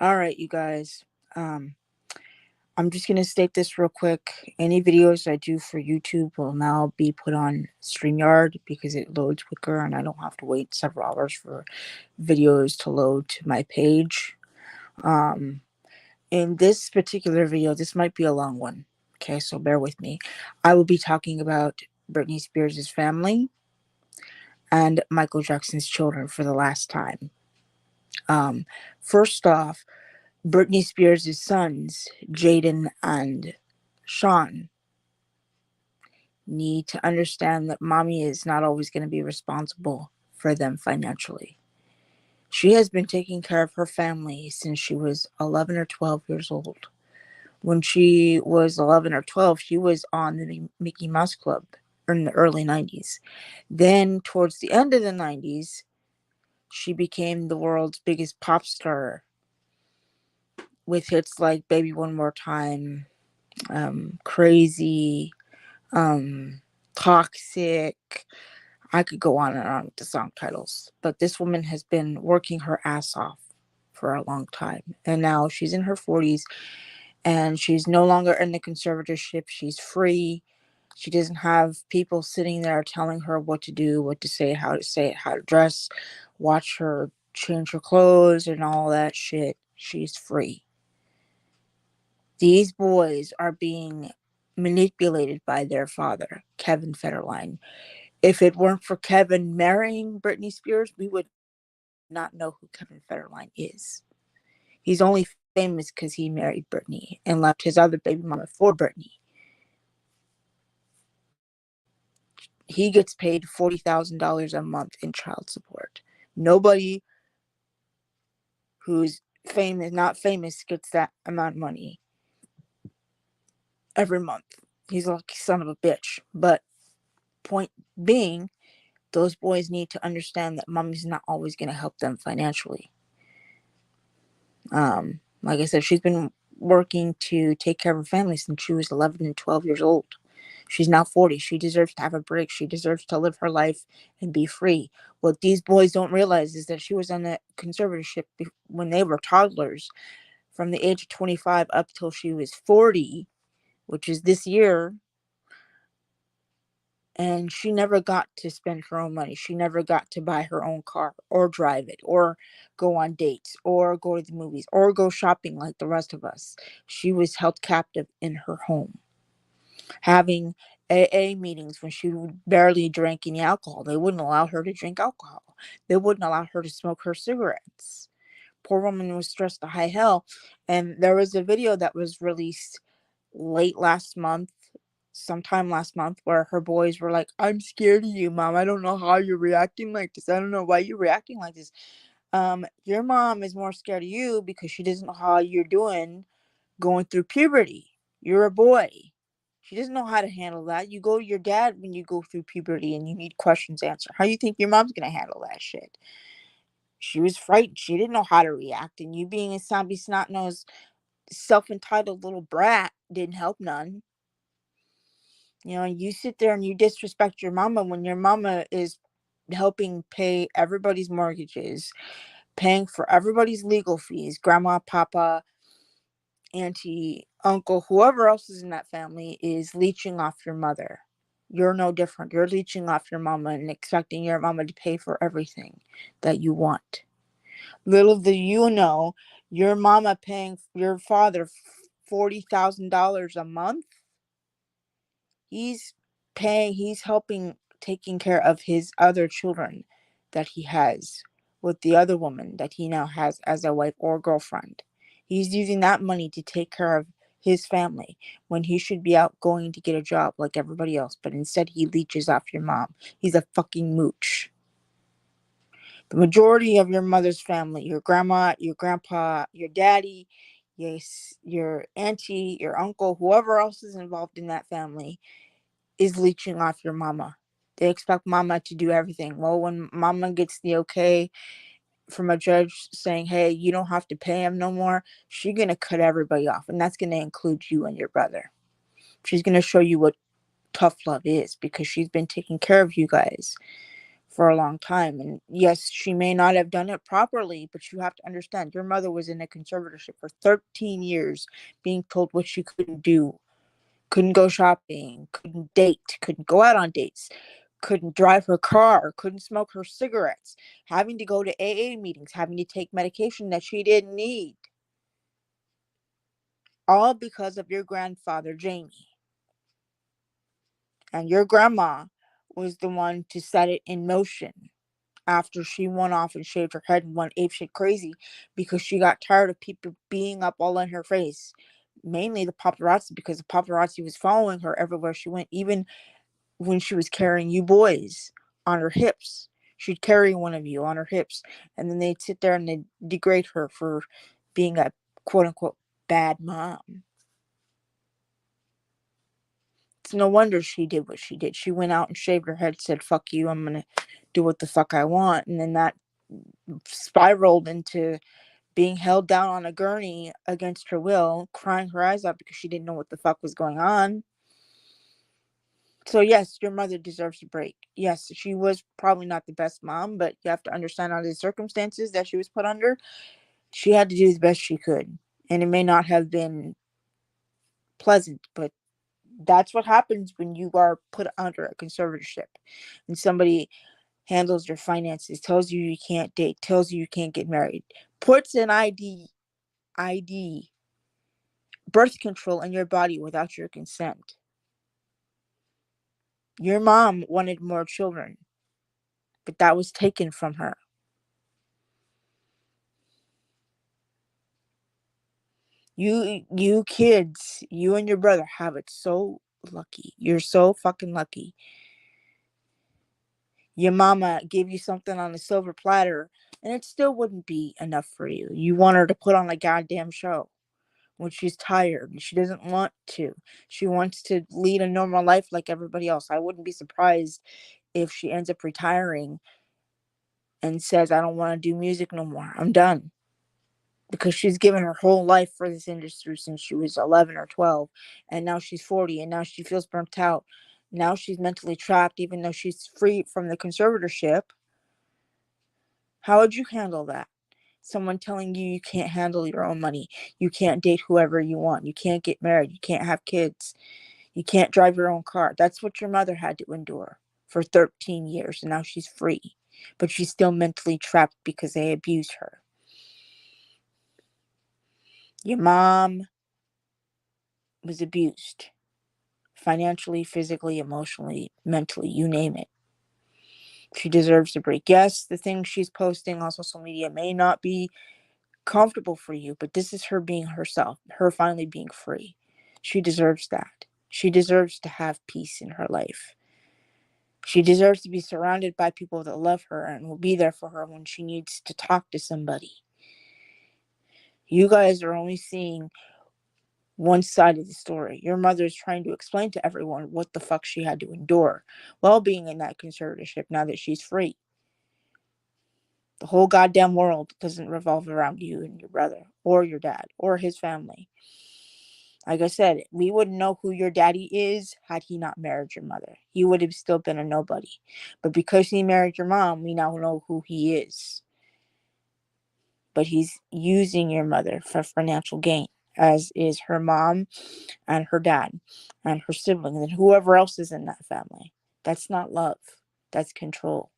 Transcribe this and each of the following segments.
All right, you guys. Um, I'm just gonna state this real quick. Any videos I do for YouTube will now be put on StreamYard because it loads quicker, and I don't have to wait several hours for videos to load to my page. Um, in this particular video, this might be a long one. Okay, so bear with me. I will be talking about Britney Spears' family and Michael Jackson's children for the last time. Um, First off, Britney Spears' sons, Jaden and Sean, need to understand that mommy is not always going to be responsible for them financially. She has been taking care of her family since she was 11 or 12 years old. When she was 11 or 12, she was on the Mickey Mouse Club in the early 90s. Then, towards the end of the 90s, she became the world's biggest pop star with hits like Baby One More Time, Crazy, um, Toxic. I could go on and on with the song titles, but this woman has been working her ass off for a long time. And now she's in her 40s and she's no longer in the conservatorship. She's free. She doesn't have people sitting there telling her what to do, what to say it, how to dress, watch her change her clothes and all that shit. She's free. These boys are being manipulated by their father, Kevin Federline. If it weren't for Kevin marrying Britney Spears, we would not know who Kevin Federline is. He's only famous because he married Britney and left his other baby mama for Britney. He gets paid $40,000 a month in child support. Nobody who's famous, not famous, gets that amount of money every month. He's a lucky son of a bitch. But point being, those boys need to understand that mommy's not always going to help them financially. Like I said, she's been working to take care of her family since she was 11 and 12 years old. She's now 40. She deserves to have a break. She deserves to live her life and be free. What these boys don't realize is that she was on a conservatorship when they were toddlers from the age of 25 up till she was 40, which is this year, and she never got to spend her own money. She never got to buy her own car or drive it or go on dates or go to the movies or go shopping like the rest of us. She was held captive in her home, having AA meetings when she barely drank any alcohol. They wouldn't allow her to drink alcohol. They wouldn't allow her to smoke her cigarettes. Poor woman was stressed to high hell. And there was a video that was released late last month, sometime last month, where her boys were like, I'm scared of you, mom. I don't know how you're reacting like this. I don't know why you're reacting like this. Your mom is more scared of you because she doesn't know how you're doing going through puberty. You're a boy. She doesn't know how to handle that. You go to your dad when you go through puberty and you need questions answered. How you think your mom's gonna handle that shit? She was frightened. She didn't know how to react. And you being a zombie snot nosed, self entitled little brat didn't help none. You know, you sit there and you disrespect your mama when your mama is helping pay everybody's mortgages, paying for everybody's legal fees, grandma, papa, auntie, uncle, whoever else is in that family is leeching off your mother. You're no different. You're leeching off your mama and expecting your mama to pay for everything that you want. Little do you know, your mama paying your father $40,000 a month. He's he's helping taking care of his other children that he has with the other woman that he now has as a wife or girlfriend. He's using that money to take care of his family when he should be out going to get a job like everybody else, but instead he leeches off your mom. He's a fucking mooch. The majority of your mother's family, your grandma, your grandpa, your daddy, yes, your auntie, your uncle, whoever else is involved in that family, is leeching off your mama. They expect mama to do everything. Well, when mama gets the okay from a judge saying, hey, you don't have to pay him no more, she's going to cut everybody off. And that's going to include you and your brother. She's going to show you what tough love is because she's been taking care of you guys for a long time. And yes, she may not have done it properly, but you have to understand your mother was in a conservatorship for 13 years, being told what she couldn't do, couldn't go shopping, couldn't date, couldn't go out on dates, couldn't drive her car, couldn't smoke her cigarettes, having to go to AA meetings, having to take medication that she didn't need. All because of your grandfather, Jamie. And your grandma was the one to set it in motion after she went off and shaved her head and went apeshit crazy because she got tired of people being up all in her face. Mainly the paparazzi, because the paparazzi was following her everywhere she went, even when she was carrying you boys on her hips. She'd carry one of you on her hips, and then they'd sit there and they'd degrade her for being a quote unquote bad mom. It's no wonder she did what she did. She went out and shaved her head, said, fuck you, I'm gonna do what the fuck I want. And then that spiraled into being held down on a gurney against her will, crying her eyes out because she didn't know what the fuck was going on. So yes, your mother deserves a break. Yes, she was probably not the best mom, but you have to understand all the circumstances that she was put under. She had to do the best she could. And it may not have been pleasant, but that's what happens when you are put under a conservatorship and somebody handles your finances, tells you you can't date, tells you can't get married, puts an ID, birth control in your body without your consent. Your mom wanted more children, but that was taken from her. You kids, you and your brother have it so lucky. You're so fucking lucky. Your mama gave you something on a silver platter, and it still wouldn't be enough for you. You want her to put on a goddamn show when she's tired and she doesn't want to. She wants to lead a normal life like everybody else. I wouldn't be surprised if she ends up retiring and says, I don't want to do music no more. I'm done. Because she's given her whole life for this industry since she was 11 or 12. And now she's 40 and now she feels burnt out. Now she's mentally trapped, even though she's free from the conservatorship. How would you handle that? Someone telling you you can't handle your own money. You can't date whoever you want. You can't get married. You can't have kids. You can't drive your own car. That's what your mother had to endure for 13 years. And now she's free. But she's still mentally trapped because they abused her. Your mom was abused financially, physically, emotionally, mentally, you name it. She deserves a break. Yes, the things she's posting on social media may not be comfortable for you, but this is her being herself, her finally being free. She deserves that. She deserves to have peace in her life. She deserves to be surrounded by people that love her and will be there for her when she needs to talk to somebody. You guys are only seeing one side of the story. Your mother is trying to explain to everyone what the fuck she had to endure while being in that conservatorship now that she's free. The whole goddamn world doesn't revolve around you and your brother or your dad or his family. Like I said, we wouldn't know who your daddy is had he not married your mother. He would have still been a nobody. But because he married your mom, we now know who he is. But he's using your mother for financial gain, as is her mom and her dad and her siblings and whoever else is in that family. That's not love. That's control.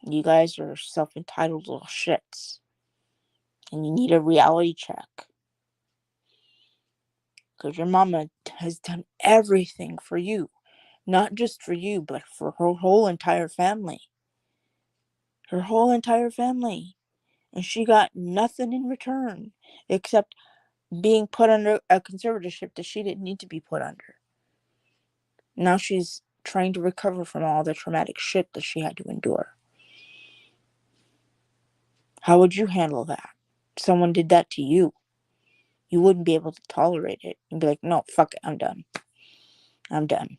You guys are self-entitled little shits. And you need a reality check. Because your mama has done everything for you. Not just for you, but for her whole entire family. Her whole entire family. And she got nothing in return except being put under a conservatorship that she didn't need to be put under. Now she's trying to recover from all the traumatic shit that she had to endure. How would you handle that? Someone did that to you. You wouldn't be able to tolerate it. You'd be like, no, fuck it, I'm done. I'm done.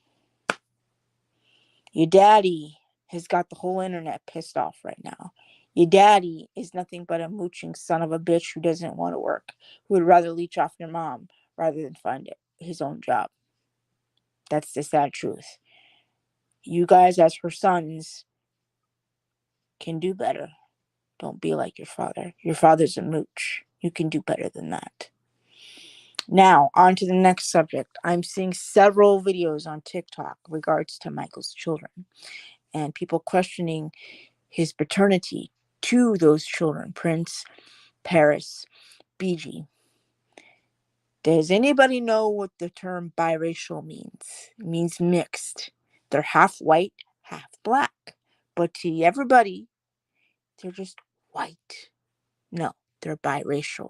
Your daddy has got the whole internet pissed off right now. Your daddy is nothing but a mooching son of a bitch who doesn't want to work, who would rather leech off your mom rather than find his own job. That's the sad truth. You guys, as her sons, can do better. Don't be like your father. Your father's a mooch. You can do better than that. Now, on to the next subject. I'm seeing several videos on TikTok regards to Michael's children and people questioning his paternity to those children, Prince, Paris, BG. Does anybody know what the term biracial means? It means mixed. They're half white, half black. But to everybody, they're just white. No, they're biracial.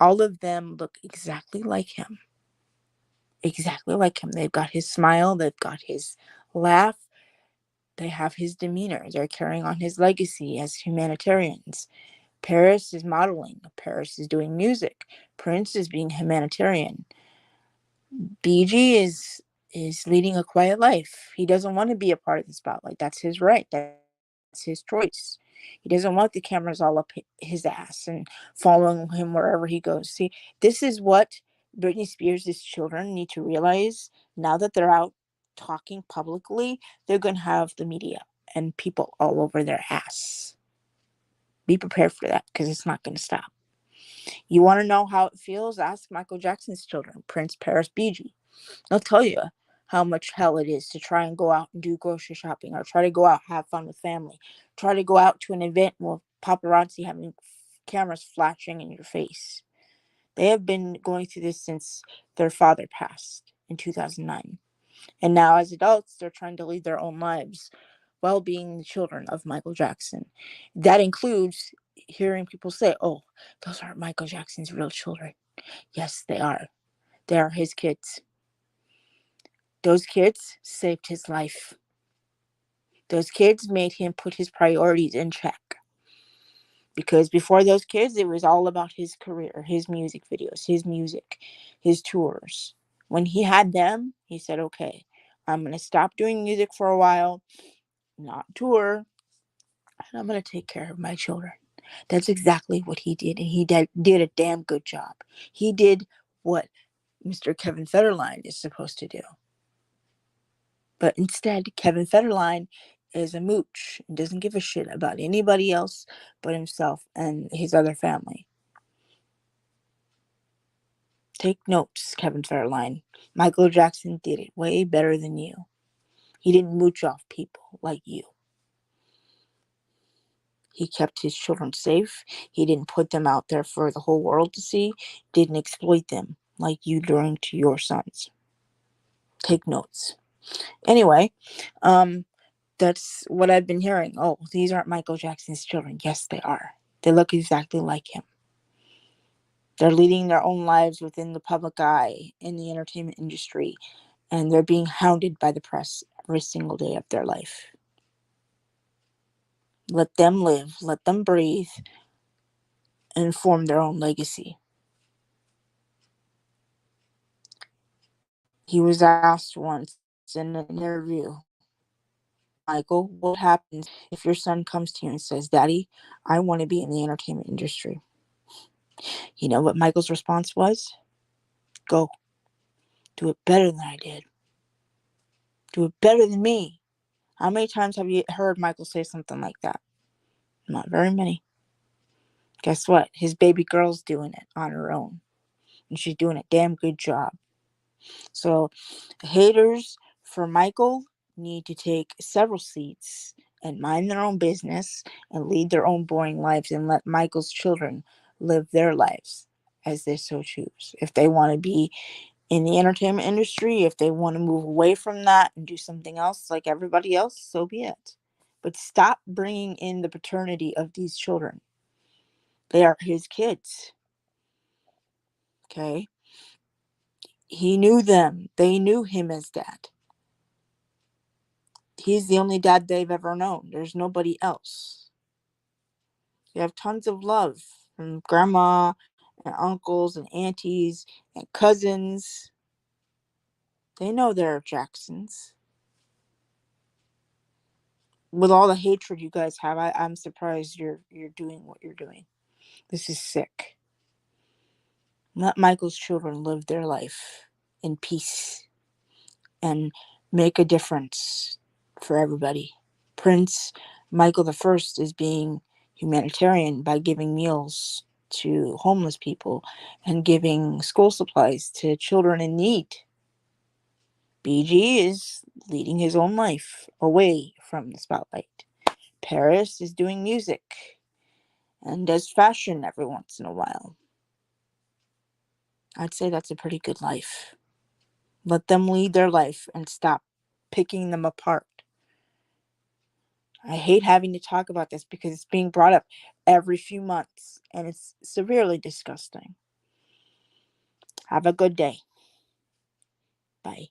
All of them look exactly like him. Exactly like him. They've got his smile, they've got his laugh, they have his demeanor. They're carrying on his legacy as humanitarians. Paris is modeling. Paris is doing music. Prince is being humanitarian. BG is leading a quiet life. He doesn't want to be a part of the spotlight. That's his right. That's his choice. He doesn't want the cameras all up his ass and following him wherever he goes. See, this is what Britney Spears' children need to realize now that they're out talking publicly. They're going to have the media and people all over their ass. Be prepared for that because it's not going to stop. You want to know how it feels? Ask Michael Jackson's children, Prince, Paris, BG. They'll tell you how much hell it is to try and go out and do grocery shopping or try to go out and have fun with family. Try to go out to an event with paparazzi having cameras flashing in your face. They have been going through this since their father passed in 2009. And now, as adults, they're trying to lead their own lives while being the children of Michael Jackson. That includes hearing people say, oh, those aren't Michael Jackson's real children. Yes, they are. They are his kids. Those kids saved his life. Those kids made him put his priorities in check. Because before those kids, it was all about his career, his music videos, his music, his tours. When he had them, he said, okay, I'm going to stop doing music for a while, not tour, and I'm going to take care of my children. That's exactly what he did. And he did a damn good job. He did what Mr. Kevin Federline is supposed to do. But instead, Kevin Federline is a mooch and doesn't give a shit about anybody else but himself and his other family. Take notes, Kevin Federline. Michael Jackson did it way better than you. He didn't mooch off people like you. He kept his children safe. He didn't put them out there for the whole world to see. Didn't exploit them like you doing to your sons. Take notes. Anyway, that's what I've been hearing. Oh, these aren't Michael Jackson's children. Yes, they are. They look exactly like him. They're leading their own lives within the public eye in the entertainment industry, and they're being hounded by the press every single day of their life. Let them live, let them breathe, and form their own legacy. He was asked once in an interview, Michael, what happens if your son comes to you and says, Daddy, I want to be in the entertainment industry? You know what Michael's response was? Go. Do it better than I did. Do it better than me. How many times have you heard Michael say something like that? Not very many. Guess what? His baby girl's doing it on her own. And she's doing a damn good job. So, haters for Michael need to take several seats and mind their own business and lead their own boring lives and let Michael's children live their lives as they so choose. If they want to be in the entertainment industry, if they want to move away from that and do something else like everybody else, so be it. But stop bringing in the paternity of these children. They are his kids. Okay? He knew them. They knew him as dad. He's the only dad they've ever known. There's nobody else. They have tons of love from grandma and uncles and aunties and cousins. They know they're Jacksons. With all the hatred you guys have, I'm surprised you're doing what you're doing. This is sick. Let Michael's children live their life in peace and make a difference for everybody. Prince Michael the First is being humanitarian by giving meals to homeless people and giving school supplies to children in need. BG is leading his own life away from the spotlight. Paris is doing music and does fashion every once in a while. I'd say that's a pretty good life. Let them lead their life and stop picking them apart. I hate having to talk about this because it's being brought up every few months and it's severely disgusting. Have a good day. Bye.